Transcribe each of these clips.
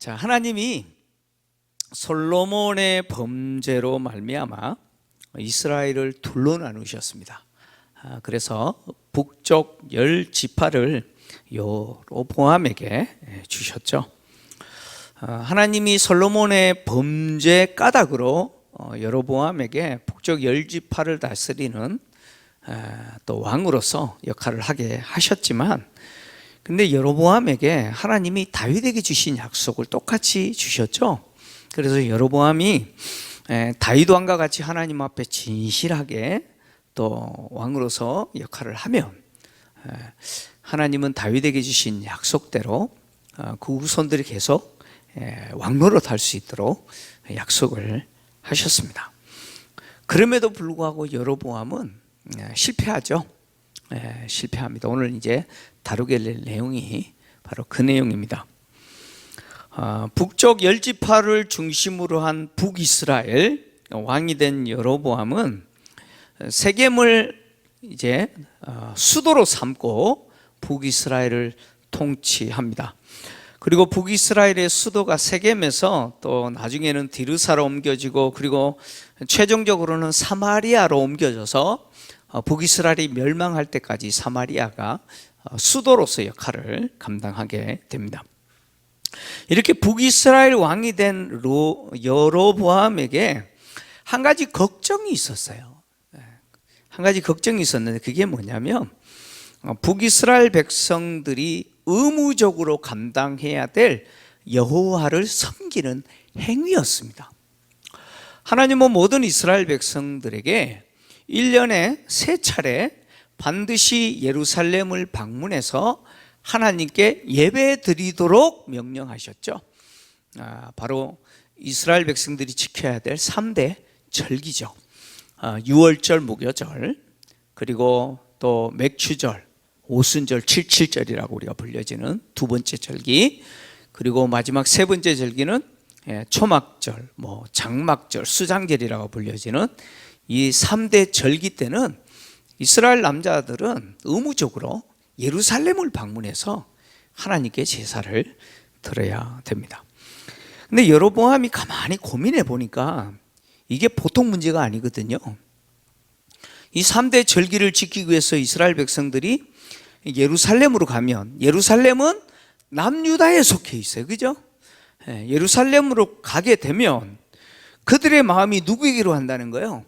자, 하나님이 솔로몬의 범죄로 말미암아 이스라엘을 둘로 나누셨습니다. 그래서 북쪽 10지파를 여로보암에게 주셨죠. 하나님이 솔로몬의 범죄 까닭으로 여로보암에게 북쪽 10지파를 다스리는 또 왕으로서 역할을 하게 하셨지만, 근데 여로보암에게 하나님이 다윗에게 주신 약속을 똑같이 주셨죠. 그래서 여로보암이 다윗 왕과 같이 하나님 앞에 진실하게 또 왕으로서 역할을 하면 하나님은 다윗에게 주신 약속대로 그 후손들이 계속 왕노릇 할 수 있도록 약속을 하셨습니다. 그럼에도 불구하고 여로보암은 실패하죠. 실패합니다. 오늘 이제 다루게 될 내용이 바로 그 내용입니다. 북쪽 10지파를 중심으로 한 북이스라엘 왕이 된 여로보암은 세겜을 이제 수도로 삼고 북이스라엘을 통치합니다. 그리고 북이스라엘의 수도가 세겜에서 또 나중에는 디르사로 옮겨지고, 그리고 최종적으로는 사마리아로 옮겨져서 북이스라엘이 멸망할 때까지 사마리아가 수도로서 역할을 감당하게 됩니다. 이렇게 북이스라엘 왕이 된 여로보암에게 한 가지 걱정이 있었어요. 한 가지 걱정이 있었는데 그게 뭐냐면, 북이스라엘 백성들이 의무적으로 감당해야 될 여호와를 섬기는 행위였습니다. 하나님은 모든 이스라엘 백성들에게 1년에 3차례 반드시 예루살렘을 방문해서 하나님께 예배 드리도록 명령하셨죠. 바로 이스라엘 백성들이 지켜야 될 3대 절기죠. 유월절, 무교절, 그리고 또 맥추절, 오순절, 칠칠절이라고 우리가 불려지는 두 번째 절기, 그리고 마지막 세 번째 절기는 초막절, 장막절, 수장절이라고 불려지는 이 3대 절기 때는 이스라엘 남자들은 의무적으로 예루살렘을 방문해서 하나님께 제사를 드려야 됩니다. 근데 여로보암이 가만히 고민해 보니까 이게 보통 문제가 아니거든요. 이 3대 절기를 지키기 위해서 이스라엘 백성들이 예루살렘으로 가면, 예루살렘은 남유다에 속해 있어요. 그죠? 예루살렘으로 가게 되면 그들의 마음이 누구에게로 간다는 거예요?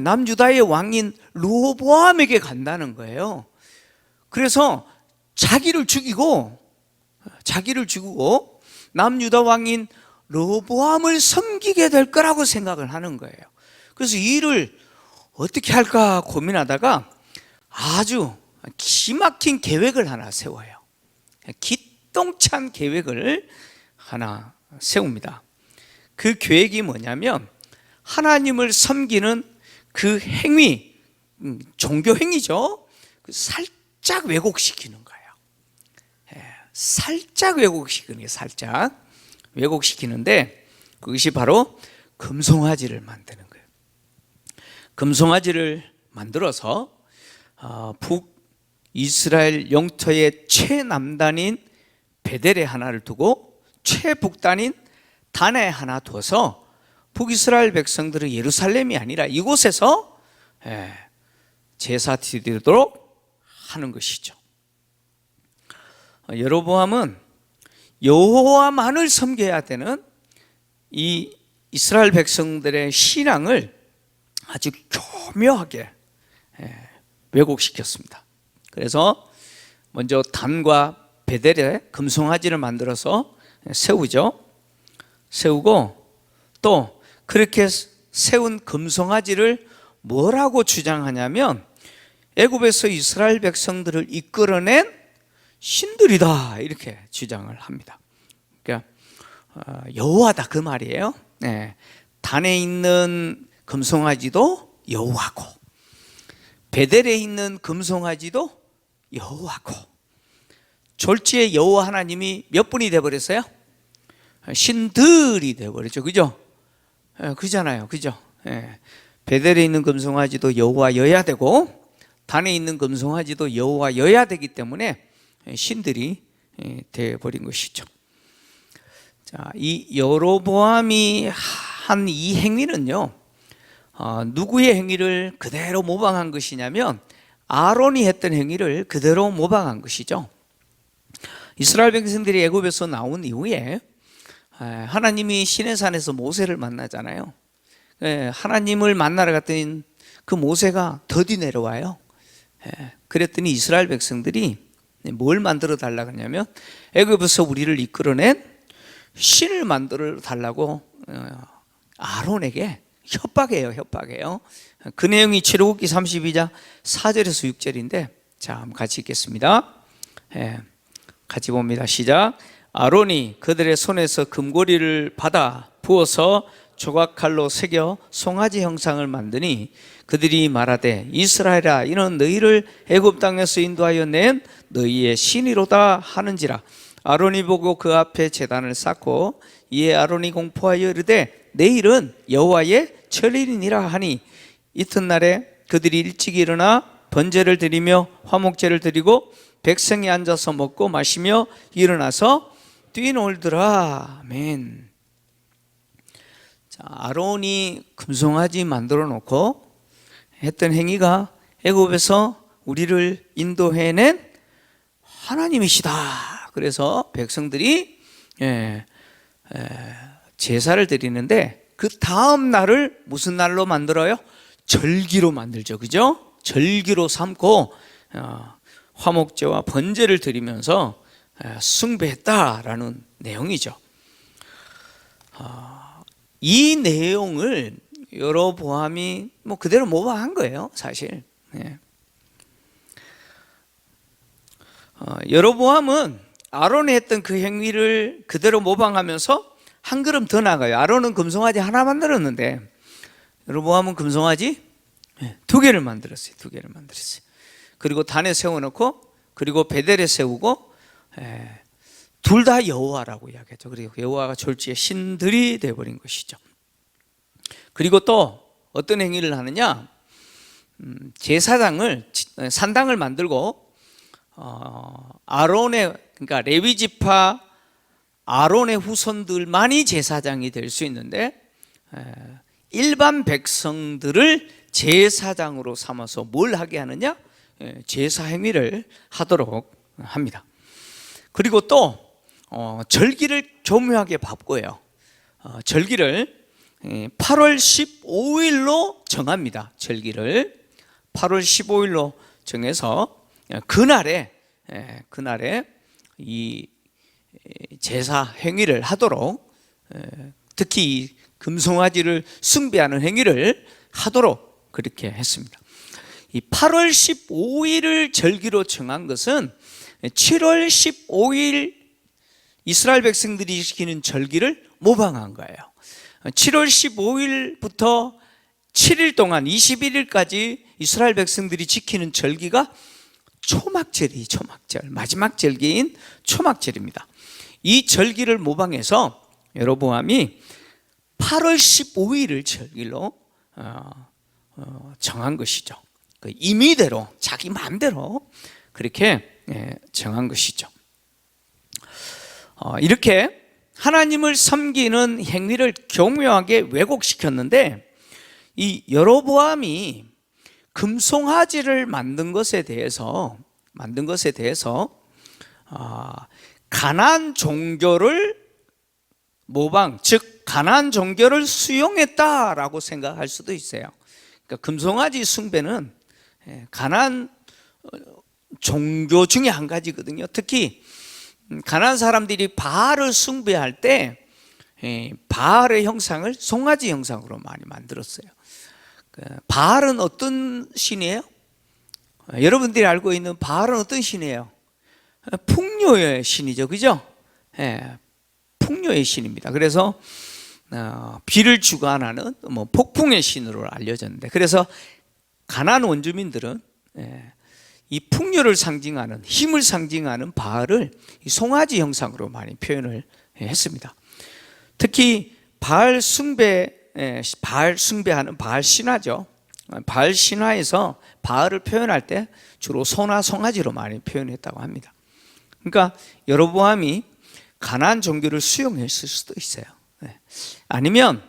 남유다의 왕인 르호보암에게 간다는 거예요. 그래서 자기를 죽이고 남유다 왕인 르호보암을 섬기게 될 거라고 생각을 하는 거예요. 그래서 이 일을 어떻게 할까 고민하다가 아주 기막힌 계획을 하나 세워요. 기똥찬 계획을 하나 세웁니다. 그 계획이 뭐냐면, 하나님을 섬기는 그 행위, 종교 행위죠. 살짝 왜곡시키는 거예요. 살짝 왜곡시키는 게 살짝 왜곡시키는데, 그것이 바로 금송아지를 만드는 거예요. 금송아지를 만들어서 북이스라엘 영토의 최남단인 베델에 하나를 두고 최북단인 단에 하나 둬서 북이스라엘 백성들은 예루살렘이 아니라 이곳에서 제사 드리도록 하는 것이죠. 여로보암은 여호와만을 섬겨야 되는 이 이스라엘 백성들의 신앙을 아주 교묘하게 왜곡시켰습니다. 그래서 먼저 단과 베델에 금송아지를 만들어서 세우죠. 세우고 또 그렇게 세운 금송아지를 뭐라고 주장하냐면, 애굽에서 이스라엘 백성들을 이끌어낸 신들이다, 이렇게 주장을 합니다. 그러니까 여호와다 그 말이에요. 단에 있는 금송아지도 여호와고, 베델에 있는 금송아지도 여호와고, 졸지에 여호와 하나님이 몇 분이 되어버렸어요? 신들이 되어버렸죠. 그죠? 그잖아요. 그죠? 베델에 있는 금송아지도 여호와여야 되고, 단에 있는 금송아지도 여호와여야 되기 때문에 신들이 되어버린 것이죠. 자, 이 여로보암이 한 이 행위는요, 누구의 행위를 그대로 모방한 것이냐면 아론이 했던 행위를 그대로 모방한 것이죠. 이스라엘 백성들이 애굽에서 나온 이후에 하나님이 시내산에서 모세를 만나잖아요. 하나님을 만나러 갔더니 그 모세가 더디 내려와요. 그랬더니 이스라엘 백성들이 뭘 만들어 달라고 하냐면 애굽에서 우리를 이끌어낸 신을 만들어 달라고 아론에게 협박해요. 그 내용이 출애굽기 32장 4절에서 6절인데, 자, 한번 같이 읽겠습니다. 같이 봅니다. 시작. 아론이 그들의 손에서 금고리를 받아 부어서 조각칼로 새겨 송아지 형상을 만드니 그들이 말하되 이스라엘아, 이는 너희를 애굽 땅에서 인도하여 낸 너희의 신이로다 하는지라. 아론이 보고 그 앞에 제단을 쌓고 이에 아론이 공포하여 이르되 내일은 여호와의 철일이니라 하니, 이튿날에 그들이 일찍 일어나 번제를 드리며 화목제를 드리고 백성이 앉아서 먹고 마시며 일어나서 뛰놀더라. 아멘. 자, 아론이 금송아지 만들어 놓고 했던 행위가 애굽에서 우리를 인도해낸 하나님이시다. 그래서 백성들이 제사를 드리는데 그 다음 날을 무슨 날로 만들어요? 절기로 만들죠. 그죠? 절기로 삼고 화목제와 번제를 드리면서 숭배했다라는 내용이죠. 이 내용을 여로보암이 그대로 모방한 거예요, 사실. 여로보암은 아론이 했던 그 행위를 그대로 모방하면서 한 걸음 더 나가요. 아론은 금송아지 하나 만들었는데 여로보암은 금송아지 두 개를 만들었어요. 그리고 단에 세워놓고, 그리고 베델에 세우고, 둘 다 여호와라고 이야기하죠. 그리고 여호와가 졸지에 신들이 되어버린 것이죠. 그리고 또 어떤 행위를 하느냐, 제사장을, 산당을 만들고 아론의, 그러니까 레위 지파 아론의 후손들만이 제사장이 될 수 있는데 일반 백성들을 제사장으로 삼아서 뭘 하게 하느냐? 제사 행위를 하도록 합니다. 그리고 또 절기를 교묘하게 바꿔요. 절기를 8월 15일로 정합니다. 절기를 8월 15일로 정해서 그날에 이 제사 행위를 하도록, 특히 금송아지를 숭배하는 행위를 하도록 그렇게 했습니다. 이 8월 15일을 절기로 정한 것은 7월 15일 이스라엘 백성들이 지키는 절기를 모방한 거예요. 7월 15일부터 7일 동안 21일까지 이스라엘 백성들이 지키는 절기가 초막절, 마지막 절기인 초막절입니다. 이 절기를 모방해서 여로보암이 8월 15일을 절기로 정한 것이죠. 그 임의대로, 자기 마음대로 그렇게 정한 것이죠. 이렇게 하나님을 섬기는 행위를 교묘하게 왜곡시켰는데, 이 여로보암이 금송아지를 만든 것에 대해서 가나안 종교를 모방, 즉 가나안 종교를 수용했다라고 생각할 수도 있어요. 그러니까 금송아지 숭배는 가나안 종교 중에 한 가지거든요. 특히 가나안 사람들이 바알을 숭배할 때 바알의 형상을 송아지 형상으로 많이 만들었어요. 바알은 어떤 신이에요? 여러분들이 알고 있는 바알은 어떤 신이에요? 풍요의 신이죠, 그죠? 풍요의 신입니다. 그래서 비를 주관하는 폭풍의 신으로 알려졌는데, 그래서 가나안 원주민들은 이 풍요를 상징하는, 힘을 상징하는 바알을 송아지 형상으로 많이 표현을 했습니다. 특히 바알 숭배하는 바알 신화죠. 바알 신화에서 바알을 표현할 때 주로 소나 송아지로 많이 표현했다고 합니다. 그러니까 여로보암이 가나안 종교를 수용했을 수도 있어요. 아니면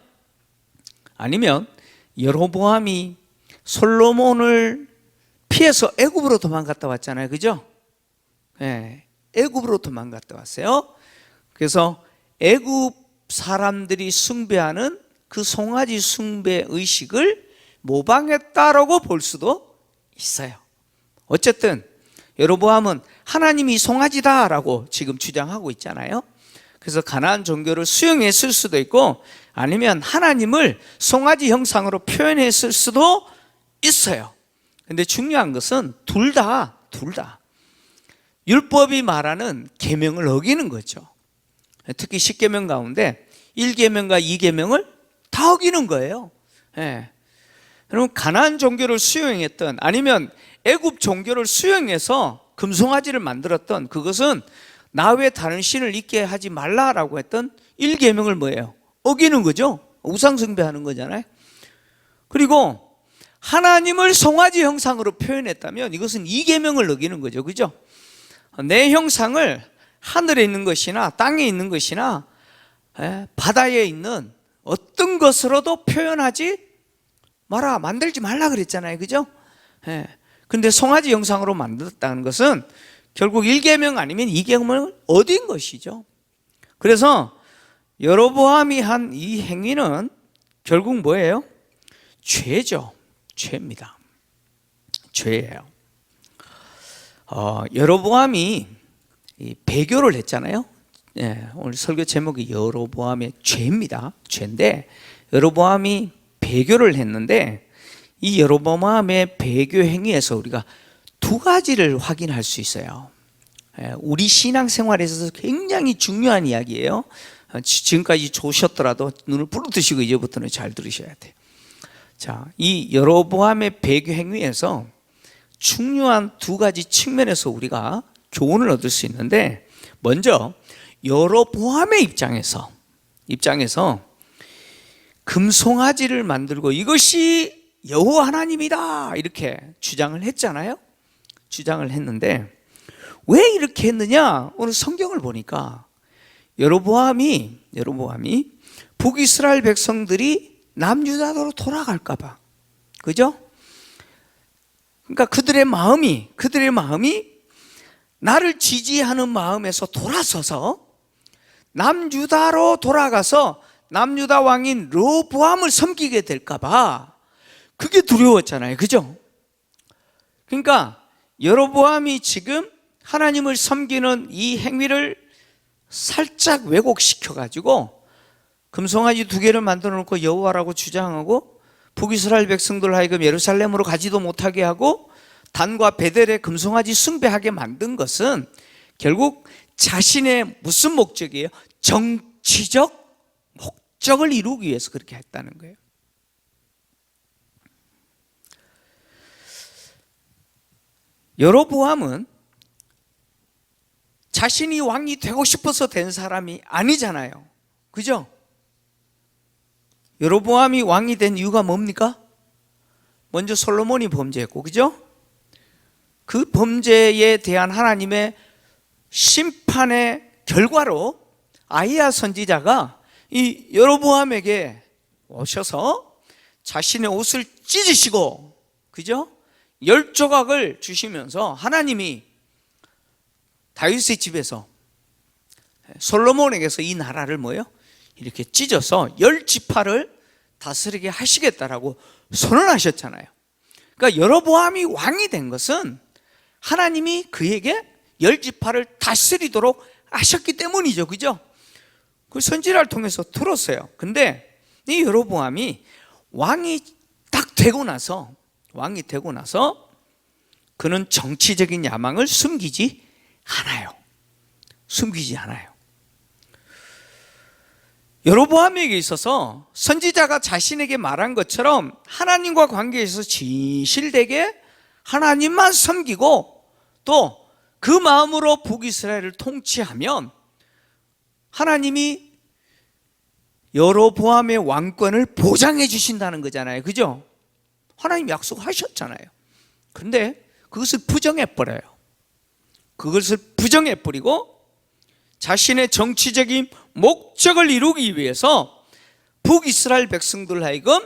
여로보암이 솔로몬을 피해서 애굽으로 도망갔다 왔잖아요. 그죠? 애굽으로 도망갔다 왔어요. 그래서 애굽 사람들이 숭배하는 그 송아지 숭배 의식을 모방했다라고 볼 수도 있어요. 어쨌든 여로보암은 하나님이 송아지다라고 지금 주장하고 있잖아요. 그래서 가나안 종교를 수용했을 수도 있고, 아니면 하나님을 송아지 형상으로 표현했을 수도 있어요. 근데 중요한 것은 둘 다 율법이 말하는 계명을 어기는 거죠. 특히 10계명 가운데 1계명과 2계명을 다 어기는 거예요. 여러분, 가나안 종교를 수용했던, 아니면 애굽 종교를 수용해서 금송아지를 만들었던, 그것은 나 외 다른 신을 있게 하지 말라라고 했던 1계명을 뭐예요? 어기는 거죠. 우상 숭배하는 거잖아요. 그리고 하나님을 송아지 형상으로 표현했다면 이것은 2계명을 어기는 거죠. 그죠? 내 형상을 하늘에 있는 것이나 땅에 있는 것이나 바다에 있는 어떤 것으로도 표현하지 마라, 만들지 말라 그랬잖아요. 그죠? 근데 송아지 형상으로 만들었다는 것은 결국 1계명 아니면 2계명을 어긴 것이죠. 그래서 여로보암이 한 이 행위는 결국 뭐예요? 죄죠. 죄입니다. 죄예요. 여로보암이 배교를 했잖아요. 오늘 설교 제목이 여로보암의 죄입니다. 죄인데, 여로보암이 배교를 했는데, 이 여로보암의 배교 행위에서 우리가 두 가지를 확인할 수 있어요. 우리 신앙생활에 있어서 굉장히 중요한 이야기예요. 지금까지 좋으셨더라도 눈을 부릅뜨시고 이제부터는 잘 들으셔야 돼요. 자, 이 여로보암의 배교 행위에서 중요한 두 가지 측면에서 우리가 교훈을 얻을 수 있는데, 먼저 여로보암의 입장에서 금송아지를 만들고 이것이 여호와 하나님이다 이렇게 주장을 했잖아요. 주장을 했는데 왜 이렇게 했느냐? 오늘 성경을 보니까 여로보암이 북이스라엘 백성들이 남유다로 돌아갈까 봐. 그죠? 그러니까 그들의 마음이 나를 지지하는 마음에서 돌아서서 남유다로 돌아가서 남유다 왕인 르호보암을 섬기게 될까 봐 그게 두려웠잖아요. 그죠? 그러니까 여로보암이 지금 하나님을 섬기는 이 행위를 살짝 왜곡시켜 가지고 금송아지 2개를 만들어 놓고 여호와라고 주장하고 북이스라엘 백성들 하여금 예루살렘으로 가지도 못하게 하고 단과 베델에 금송아지 숭배하게 만든 것은 결국 자신의 무슨 목적이에요? 정치적 목적을 이루기 위해서 그렇게 했다는 거예요. 여로보암은 자신이 왕이 되고 싶어서 된 사람이 아니잖아요. 그죠? 여로보암이 왕이 된 이유가 뭡니까? 먼저 솔로몬이 범죄했고, 그죠? 그 범죄에 대한 하나님의 심판의 결과로 아히야 선지자가 이 여로보암에게 오셔서 자신의 옷을 찢으시고, 그죠? 10조각을 주시면서 하나님이 다윗의 집에서 솔로몬에게서 이 나라를 뭐예요? 이렇게 찢어서 10지파를 다스리게 하시겠다라고 선언하셨잖아요. 그러니까 여로보암이 왕이 된 것은 하나님이 그에게 10지파를 다스리도록 하셨기 때문이죠. 그죠? 그 선지자를 통해서 들었어요. 근데 이 여로보암이 왕이 딱 되고 나서 그는 정치적인 야망을 숨기지 않아요. 여로보암에게 있어서 선지자가 자신에게 말한 것처럼 하나님과 관계에 있어서 진실되게 하나님만 섬기고 또 그 마음으로 북이스라엘을 통치하면 하나님이 여로보암의 왕권을 보장해 주신다는 거잖아요. 그죠? 하나님 약속하셨잖아요. 그런데 그것을 부정해버려요. 그것을 부정해버리고 자신의 정치적인 목적을 이루기 위해서 북이스라엘 백성들 하여금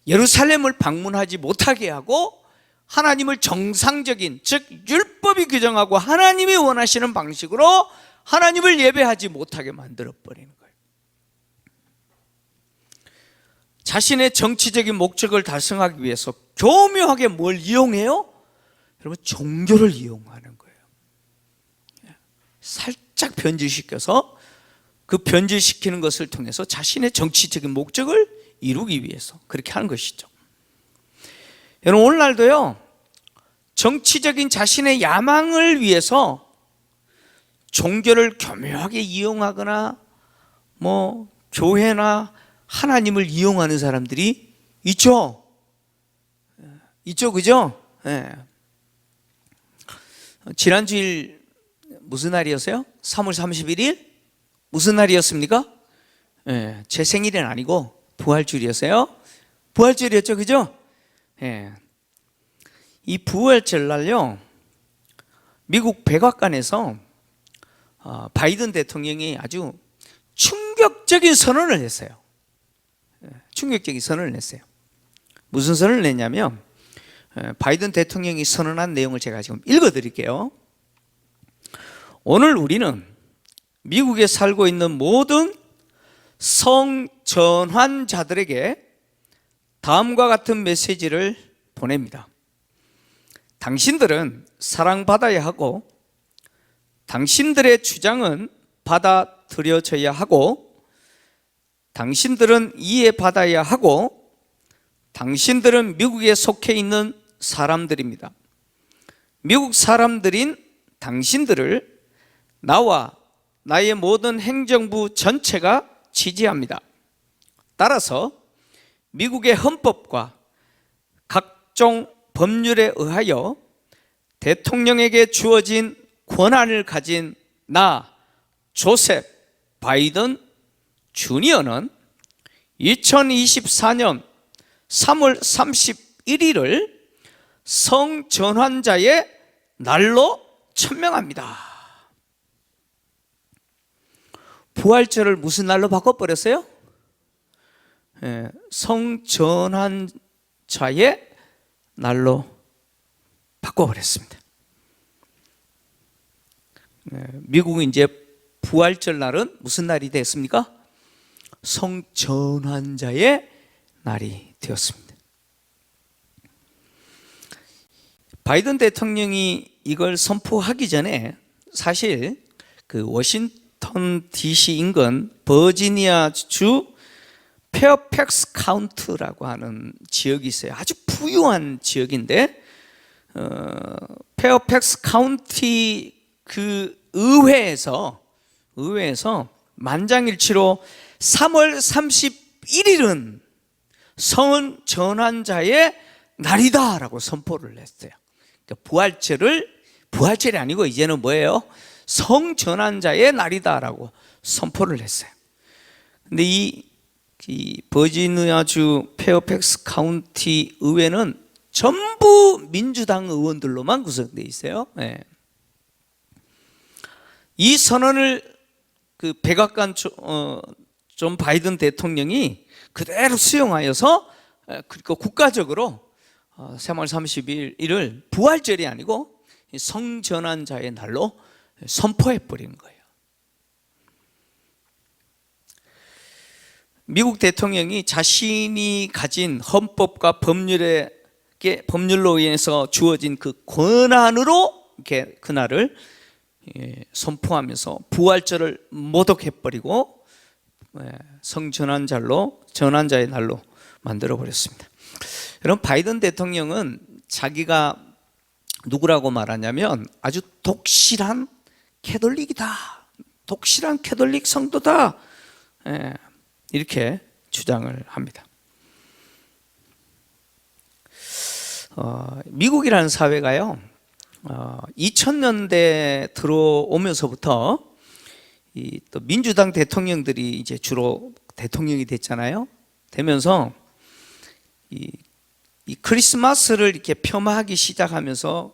예루살렘을 방문하지 못하게 하고 하나님을 정상적인, 즉 율법이 규정하고 하나님이 원하시는 방식으로 하나님을 예배하지 못하게 만들어버리는 거예요. 자신의 정치적인 목적을 달성하기 위해서 교묘하게 뭘 이용해요? 여러분, 종교를 이용하는 거예요. 살짝 변질시켜서 그 변질시키는 것을 통해서 자신의 정치적인 목적을 이루기 위해서 그렇게 하는 것이죠. 여러분, 오늘날도요, 정치적인 자신의 야망을 위해서 종교를 교묘하게 이용하거나 교회나 하나님을 이용하는 사람들이 있죠. 그죠? 네. 지난주일 무슨 날이었어요? 3월 31일? 무슨 날이었습니까? 네, 제 생일은 아니고 부활주일이었어요. 부활주일이었죠, 그죠? 네. 이 부활절 날요, 미국 백악관에서 바이든 대통령이 아주 충격적인 선언을 했어요. 충격적인 선언을 했어요. 무슨 선언을 냈냐면, 바이든 대통령이 선언한 내용을 제가 지금 읽어드릴게요. 오늘 우리는 미국에 살고 있는 모든 성전환자들에게 다음과 같은 메시지를 보냅니다. 당신들은 사랑받아야 하고, 당신들의 주장은 받아들여져야 하고, 당신들은 이해받아야 하고, 당신들은 미국에 속해 있는 사람들입니다. 미국 사람들인 당신들을 나와 나의 모든 행정부 전체가 지지합니다. 따라서 미국의 헌법과 각종 법률에 의하여 대통령에게 주어진 권한을 가진 나, 조셉 바이든 주니어는 2024년 3월 31일을 성전환자의 날로 천명합니다. 부활절을 무슨 날로 바꿔버렸어요? 성전환자의 날로 바꿔버렸습니다. 미국은 이제 부활절 날은 무슨 날이 됐습니까? 성전환자의 날이 되었습니다. 바이든 대통령이 이걸 선포하기 전에 사실 그 워싱턴 DC 인근 버지니아 주 페어팩스 카운티라고 하는 지역이 있어요. 아주 부유한 지역인데 페어팩스 카운티 그 의회에서 만장일치로 3월 31일은 성전환자의 날이다라고 선포를 했어요. 그러니까 부활절이 아니고 이제는 뭐예요? 성전환자의 날이다라고 선포를 했어요. 근데 이 버지니아주 페어팩스 카운티 의회는 전부 민주당 의원들로만 구성되어 있어요. 네. 이 선언을 그 백악관 존 바이든 대통령이 그대로 수용하여서 그리고 국가적으로 3월 30일을 부활절이 아니고 성전환자의 날로 선포해 버린 거예요. 미국 대통령이 자신이 가진 헌법과 법률로 인해서 주어진 그 권한으로 이렇게 그날을 선포하면서 부활절을 모독해 버리고 전환자의 날로 만들어 버렸습니다. 여러분, 바이든 대통령은 자기가 누구라고 말하냐면 아주 독실한 캐톨릭이다, 독실한 캐톨릭 성도다, 이렇게 주장을 합니다. 미국이라는 사회가요, 2000년대 들어오면서부터 또 민주당 대통령들이 이제 주로 대통령이 됐잖아요. 되면서 이 크리스마스를 이렇게 폄하하기 시작하면서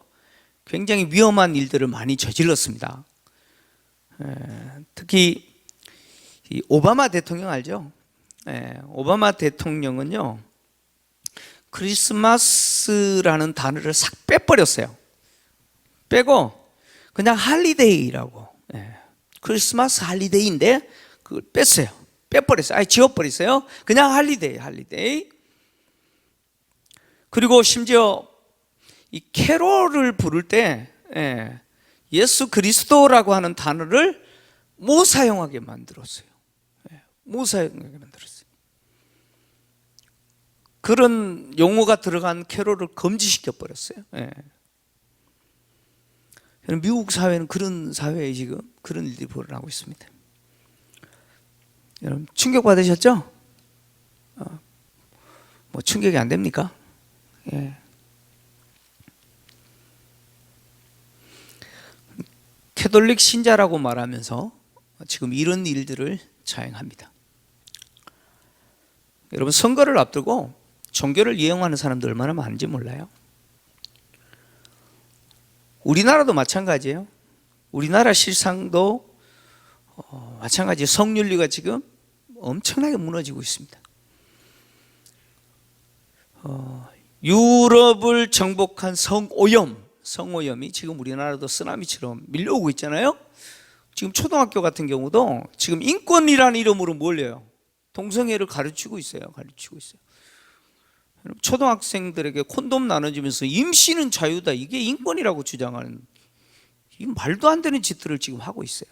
굉장히 위험한 일들을 많이 저질렀습니다. 특히 이 오바마 대통령 알죠? 오바마 대통령은요, 크리스마스라는 단어를 싹 빼버렸어요. 빼고 그냥 할리데이라고, 크리스마스 할리데이인데 그걸 뺐어요. 빼버렸어요. 아예 지워버렸어요. 그냥 할리데이. 그리고 심지어 이 캐롤을 부를 때 예수 그리스도라고 하는 단어를 못 사용하게 만들었어요. 못 사용하게 만들었어요. 그런 용어가 들어간 캐롤을 금지시켜 버렸어요. 미국 사회는 그런 사회에 지금 그런 일들이 벌어나고 있습니다. 여러분 충격 받으셨죠? 뭐 충격이 안 됩니까? 캐톨릭 신자라고 말하면서 지금 이런 일들을 자행합니다. 여러분 선거를 앞두고 종교를 이용하는 사람들 얼마나 많은지 몰라요? 우리나라도 마찬가지예요. 우리나라 실상도 마찬가지. 성윤리가 지금 엄청나게 무너지고 있습니다. 유럽을 정복한 성오염이 지금 우리나라도 쓰나미처럼 밀려오고 있잖아요. 지금 초등학교 같은 경우도 지금 인권이라는 이름으로 몰려요. 동성애를 가르치고 있어요. 초등학생들에게 콘돔 나눠주면서 임신은 자유다, 이게 인권이라고 주장하는, 이 말도 안 되는 짓들을 지금 하고 있어요.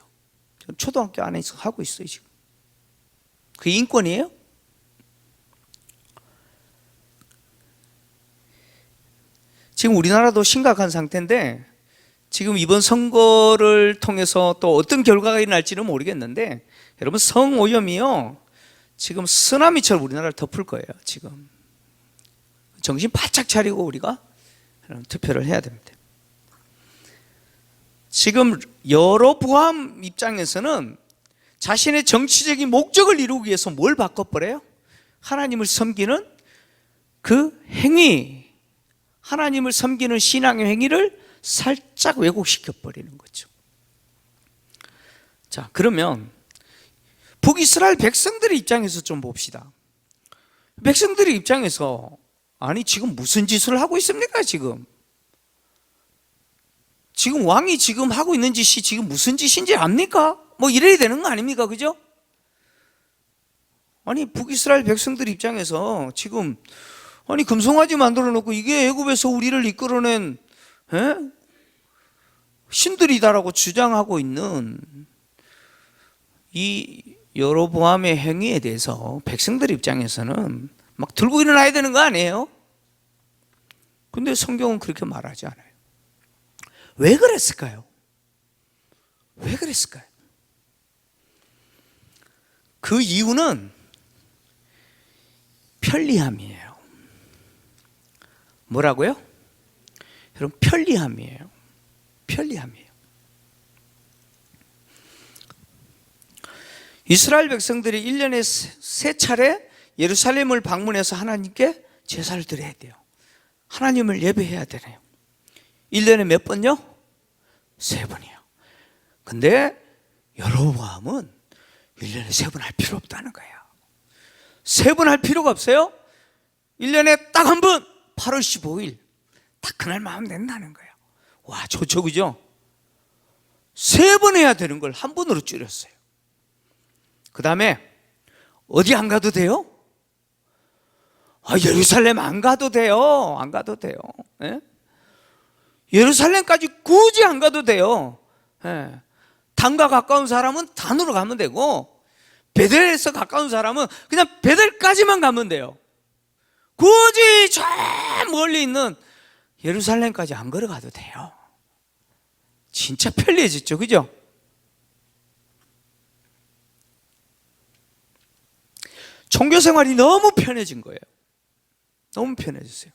초등학교 안에서 하고 있어요. 지금 그게 인권이에요? 지금 우리나라도 심각한 상태인데, 지금 이번 선거를 통해서 또 어떤 결과가 일어날지는 모르겠는데, 여러분 성오염이요 지금 쓰나미처럼 우리나라를 덮을 거예요. 지금 정신 바짝 차리고 우리가 투표를 해야 됩니다. 지금 여로보암 입장에서는 자신의 정치적인 목적을 이루기 위해서 뭘 바꿔버려요? 하나님을 섬기는 그 행위, 하나님을 섬기는 신앙의 행위를 살짝 왜곡시켜 버리는 거죠. 자, 그러면 북이스라엘 백성들의 입장에서 좀 봅시다. 백성들의 입장에서 아니 지금 무슨 짓을 하고 있습니까? 지금 왕이 지금 하고 있는 짓이 지금 무슨 짓인지 압니까? 뭐 이래야 되는 거 아닙니까? 그죠? 아니 북이스라엘 백성들 입장에서 지금 아니 금송아지 만들어 놓고 이게 애굽에서 우리를 이끌어낸 신들이다라고 주장하고 있는 이 여로보암의 행위에 대해서 백성들 입장에서는 막 들고 일어나야 되는 거 아니에요? 근데 성경은 그렇게 말하지 않아요. 왜 그랬을까요? 그 이유는 편리함이에요. 뭐라고요? 여러분 편리함이에요. 이스라엘 백성들이 1년에 3차례 예루살렘을 방문해서 하나님께 제사를 드려야 돼요. 하나님을 예배해야 되네요. 1년에 몇 번요? 3번이요. 근데 여로보암은 1년에 3번 할 필요 없다는 거예요. 3번 할 필요가 없어요. 1년에 딱 한 번, 8월 15일 딱 그날 마음 낸다는 거예요. 와, 좋죠, 그죠? 3번 해야 되는 걸 한 번으로 줄였어요. 그 다음에 어디 안 가도 돼요? 예루살렘 안 가도 돼요. 예루살렘까지 굳이 안 가도 돼요. 단과 가까운 사람은 단으로 가면 되고, 베델에서 가까운 사람은 그냥 베델까지만 가면 돼요. 굳이 저 멀리 있는 예루살렘까지 안 걸어가도 돼요. 진짜 편리해졌죠, 그죠? 종교 생활이 너무 편해진 거예요. 너무 편해졌어요.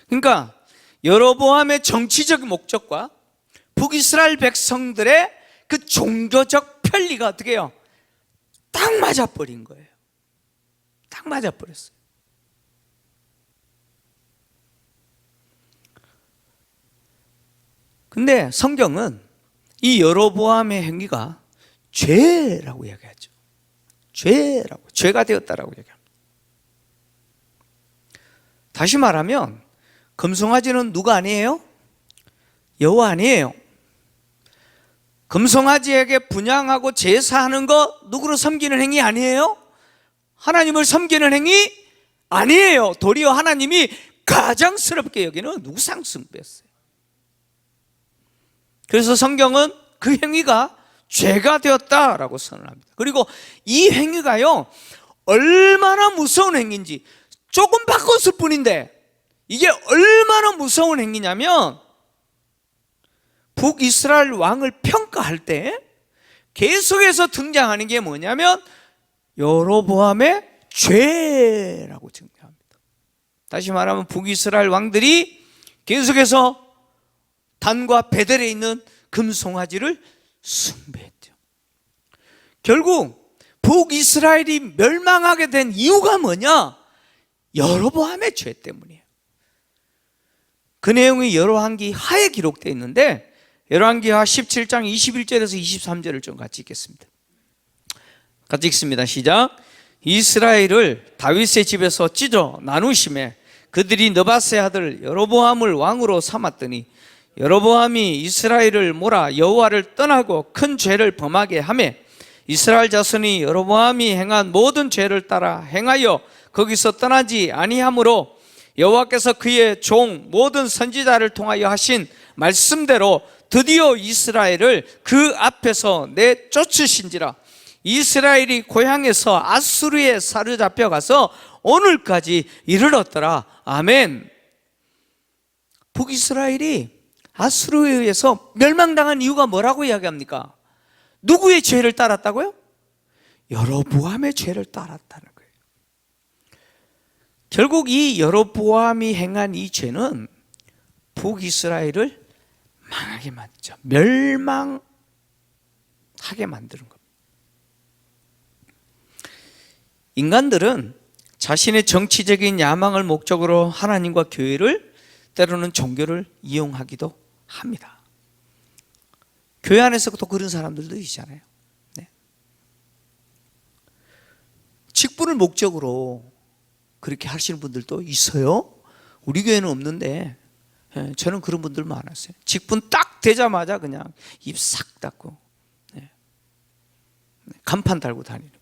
그러니까 여로보암의 정치적 목적과 북이스라엘 백성들의 그 종교적 편리가 어떻게 해요? 딱 맞아버린 거예요. 딱 맞아버렸어요. 근데 성경은 이 여로보암의 행위가 죄라고 이야기하죠. 죄가 되었다라고 얘기합니다. 다시 말하면 금송아지는 누가 아니에요? 여호와 아니에요. 금송아지에게 분향하고 제사하는 거 누구를 섬기는 행위 아니에요? 하나님을 섬기는 행위 아니에요. 도리어 하나님이 가장스럽게 여기는 우상 숭배였어요. 그래서 성경은 그 행위가 죄가 되었다라고 선언합니다. 그리고 이 행위가요, 얼마나 무서운 행위인지 조금 바꿨을 뿐인데 이게 얼마나 무서운 행위냐면, 북이스라엘 왕을 평가할 때 계속해서 등장하는 게 뭐냐면 여로보암의 죄라고 등장합니다. 다시 말하면 북이스라엘 왕들이 계속해서 단과 베델에 있는 금송아지를 숭배했죠. 결국 북이스라엘이 멸망하게 된 이유가 뭐냐? 여로보암의 죄 때문이에요. 그 내용이 열왕기 하에 기록되어 있는데, 열왕기 하 17장 21절에서 23절을 좀 같이 읽겠습니다. 같이 읽습니다. 시작. 이스라엘을 다윗의 집에서 찢어 나누심에 그들이 느밧의 아들 여로보암을 왕으로 삼았더니 여로보암이 이스라엘을 몰아 여호와를 떠나고 큰 죄를 범하게 하매 이스라엘 자손이 여로보암이 행한 모든 죄를 따라 행하여 거기서 떠나지 아니하므로 여호와께서 그의 종 모든 선지자를 통하여 하신 말씀대로 드디어 이스라엘을 그 앞에서 내쫓으신지라. 이스라엘이 고향에서 아수르에 사로잡혀 가서 오늘까지 이르렀더라. 아멘. 북이스라엘이 아수르에 의해서 멸망당한 이유가 뭐라고 이야기합니까? 누구의 죄를 따랐다고요? 여로보암의 죄를 따랐다는 거예요. 결국 이 여로보암이 행한 이 죄는 북이스라엘을 망하게 만들죠. 멸망하게 만드는 겁니다. 인간들은 자신의 정치적인 야망을 목적으로 하나님과 교회를, 때로는 종교를 이용하기도 합니다. 교회 안에서도 그런 사람들도 있잖아요. 네. 직분을 목적으로 그렇게 하시는 분들도 있어요. 우리 교회는 없는데 저는 그런 분들 많았어요. 직분 딱 되자마자 그냥 입 싹 닫고 간판 달고 다니는 거예요.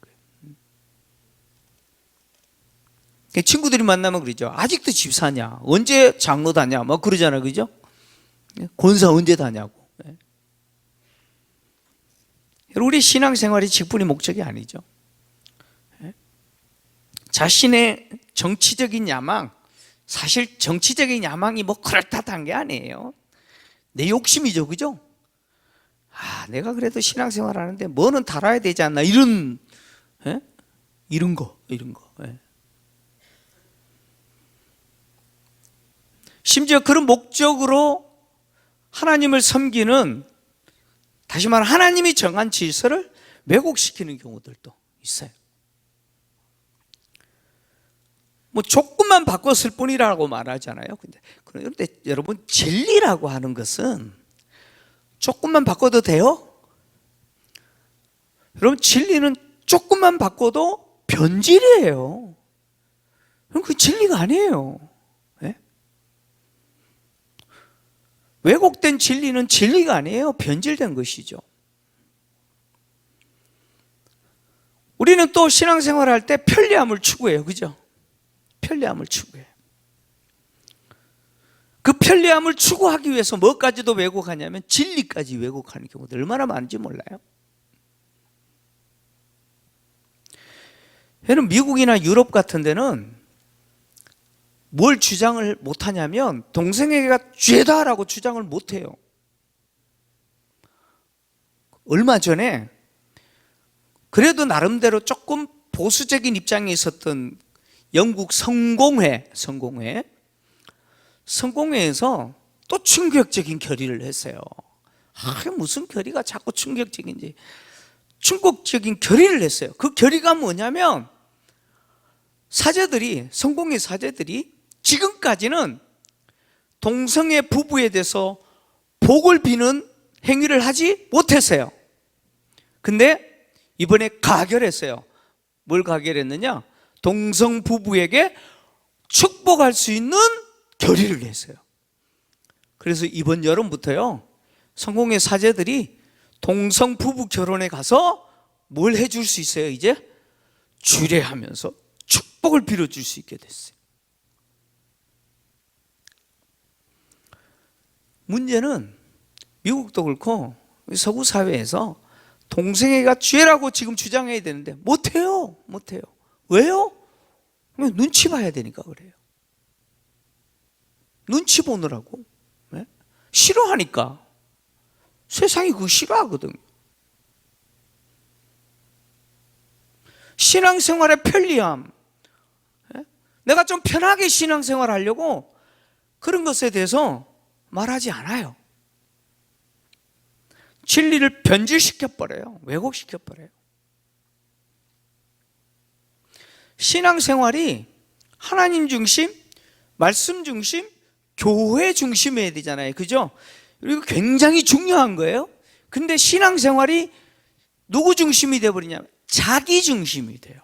친구들이 만나면 그러죠. 아직도 집사냐? 언제 장로 다냐? 뭐 그러잖아요. 그죠? 권사 언제 다냐고. 우리 신앙생활이 직분이 목적이 아니죠. 자신의 정치적인 야망, 사실 정치적인 야망이 뭐 그럴듯한 게 아니에요. 내 욕심이죠. 그죠? 내가 그래도 신앙생활 하는데 뭐는 달아야 되지 않나, 이런 거. 심지어 그런 목적으로 하나님을 섬기는, 다시 말해 하나님이 정한 질서를 왜곡시키는 경우들도 있어요. 뭐 조금만 바꿨을 뿐이라고 말하잖아요. 그런데 여러분, 진리라고 하는 것은 조금만 바꿔도 돼요? 여러분, 진리는 조금만 바꿔도 변질이에요. 그럼 그 진리가 아니에요. 왜곡된 진리는 진리가 아니에요. 변질된 것이죠. 우리는 또 신앙생활을 할 때 편리함을 추구해요. 그죠? 편리함을 추구해요. 그 편리함을 추구하기 위해서 뭐까지도 왜곡하냐면 진리까지 왜곡하는 경우도 얼마나 많은지 몰라요. 여러분, 미국이나 유럽 같은 데는 뭘 주장을 못하냐면 동성애가 죄다라고 주장을 못해요. 얼마 전에 그래도 나름대로 조금 보수적인 입장에 있었던 영국 성공회에서 또 충격적인 결의를 했어요. 무슨 결의가 자꾸 충격적인지. 충격적인 결의를 했어요. 그 결의가 뭐냐면, 성공회 사제들이 지금까지는 동성애 부부에 대해서 복을 비는 행위를 하지 못했어요. 근데 이번에 가결했어요. 뭘 가결했느냐? 동성 부부에게 축복할 수 있는 결의를 했어요. 그래서 이번 여름부터요, 성공회 사제들이 동성 부부 결혼에 가서 뭘 해줄 수 있어요? 이제 주례하면서 축복을 빌어줄 수 있게 됐어요. 문제는 미국도 그렇고 서구 사회에서 동성애가 죄라고 지금 주장해야 되는데 못해요. 왜요? 눈치 봐야 되니까 그래요. 눈치 보느라고. 네? 싫어하니까. 세상이 그거 싫어하거든요. 신앙생활의 편리함, 내가 좀 편하게 신앙생활 하려고 그런 것에 대해서 말하지 않아요. 진리를 변질시켜버려요. 왜곡시켜버려요. 신앙생활이 하나님 중심, 말씀 중심, 교회 중심이어야 되잖아요. 그죠? 그리고 굉장히 중요한 거예요. 근데 신앙생활이 누구 중심이 되어버리냐면 자기 중심이 돼요.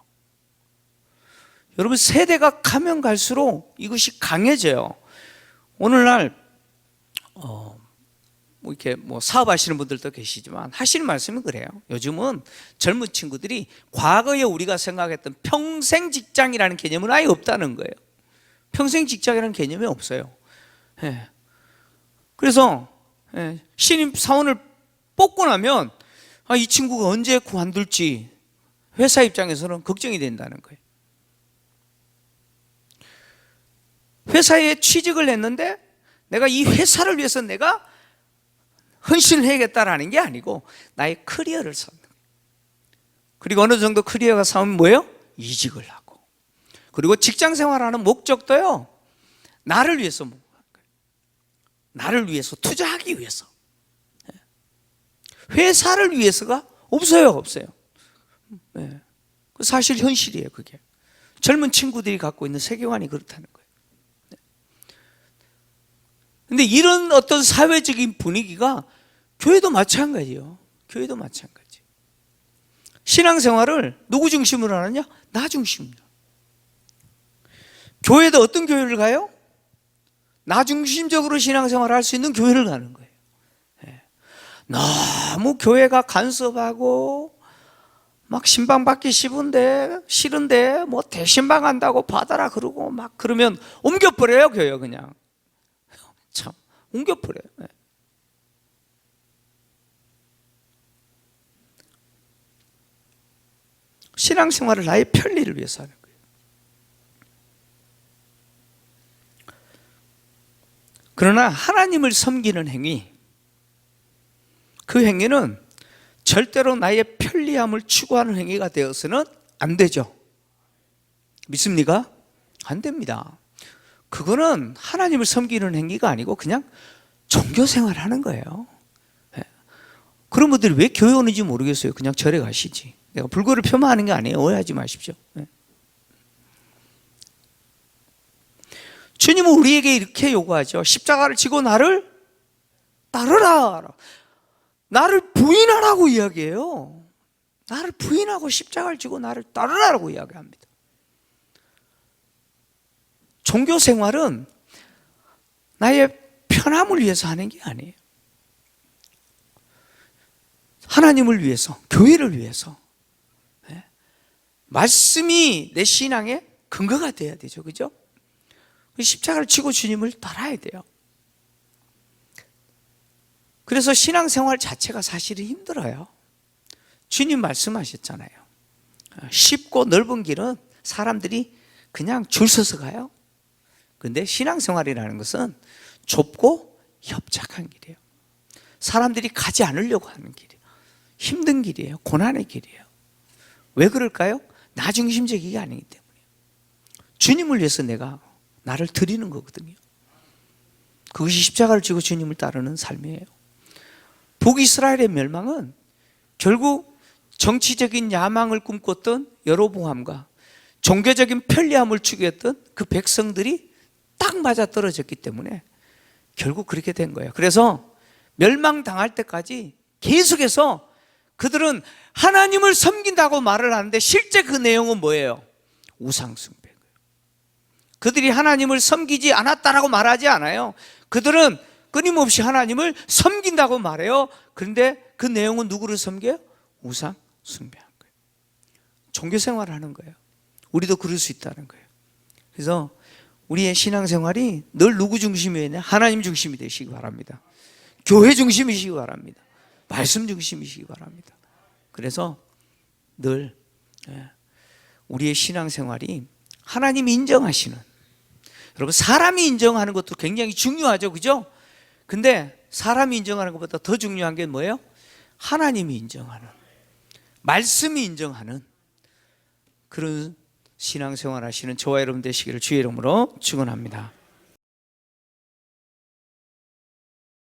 여러분, 세대가 가면 갈수록 이것이 강해져요. 오늘날 이렇게 사업하시는 분들도 계시지만 하시는 말씀은 그래요. 요즘은 젊은 친구들이 과거에 우리가 생각했던 평생 직장이라는 개념은 아예 없다는 거예요. 평생 직장이라는 개념이 없어요. 그래서 신입 사원을 뽑고 나면 이 친구가 언제 그만둘지 회사 입장에서는 걱정이 된다는 거예요. 회사에 취직을 했는데 내가 이 회사를 위해서 내가 헌신을 해야겠다라는 게 아니고 나의 커리어를 쌓는 거예요. 그리고 어느 정도 커리어가 쌓으면 뭐예요? 이직을 하고. 그리고 직장 생활하는 목적도요, 나를 위해서, 나를 위해서 투자하기 위해서. 회사를 위해서가 없어요. 사실 현실이에요. 그게 젊은 친구들이 갖고 있는 세계관이 그렇다는 거예요. 근데 이런 어떤 사회적인 분위기가 교회도 마찬가지예요. 교회도 마찬가지. 신앙생활을 누구 중심으로 하느냐? 나 중심으로. 교회도 어떤 교회를 가요? 나 중심적으로 신앙생활을 할 수 있는 교회를 가는 거예요. 너무 교회가 간섭하고 막 신방 받기 싫은데 대신방 한다고 받아라 그러고 막 그러면 옮겨버려요. 교회 그냥 참 옮겨버려요. 신앙생활을 나의 편리를 위해서 하는 거예요. 그러나 하나님을 섬기는 행위, 그 행위는 절대로 나의 편리함을 추구하는 행위가 되어서는 안 되죠. 믿습니까? 안 됩니다. 그거는 하나님을 섬기는 행위가 아니고 그냥 종교생활 하는 거예요. 그런 분들이 왜 교회 오는지 모르겠어요. 그냥 절에 가시지. 내가 불교를 폄하하는 게 아니에요. 오해하지 마십시오. 주님은 우리에게 이렇게 요구하죠. 십자가를 지고 나를 따르라. 나를 부인하라고 이야기해요. 나를 부인하고 십자가를 지고 나를 따르라고 이야기합니다. 종교생활은 나의 편함을 위해서 하는 게 아니에요. 하나님을 위해서, 교회를 위해서. 말씀이 내 신앙의 근거가 돼야 되죠. 그죠? 십자가를 지고 주님을 따라야 돼요. 그래서 신앙생활 자체가 사실은 힘들어요. 주님 말씀하셨잖아요. 쉽고 넓은 길은 사람들이 그냥 줄 서서 가요. 근데 신앙생활이라는 것은 좁고 협착한 길이에요. 사람들이 가지 않으려고 하는 길이에요. 힘든 길이에요. 고난의 길이에요. 왜 그럴까요? 나 중심적이게 아니기 때문이에요. 주님을 위해서 내가 나를 드리는 거거든요. 그것이 십자가를 지고 주님을 따르는 삶이에요. 북이스라엘의 멸망은 결국 정치적인 야망을 꿈꿨던 여로보암과 종교적인 편리함을 추구했던 그 백성들이 딱 맞아 떨어졌기 때문에 결국 그렇게 된 거예요. 그래서 멸망당할 때까지 계속해서 그들은 하나님을 섬긴다고 말을 하는데 실제 그 내용은 뭐예요? 우상숭배예요. 그들이 하나님을 섬기지 않았다라고 말하지 않아요. 그들은 끊임없이 하나님을 섬긴다고 말해요. 그런데 그 내용은 누구를 섬겨요? 우상숭배한 거예요. 종교생활을 하는 거예요. 우리도 그럴 수 있다는 거예요. 그래서 우리의 신앙생활이 늘 누구 중심이어야 되냐? 하나님 중심이 되시기 바랍니다. 교회 중심이시기 바랍니다. 말씀 중심이시기 바랍니다. 그래서 늘 우리의 신앙생활이 하나님이 인정하시는, 여러분 사람이 인정하는 것도 굉장히 중요하죠, 그죠? 근데 사람이 인정하는 것보다 더 중요한 게 뭐예요? 하나님이 인정하는, 말씀이 인정하는 그런 신앙생활 하시는 저와 여러분 되시기를 주의 이름으로 축원합니다.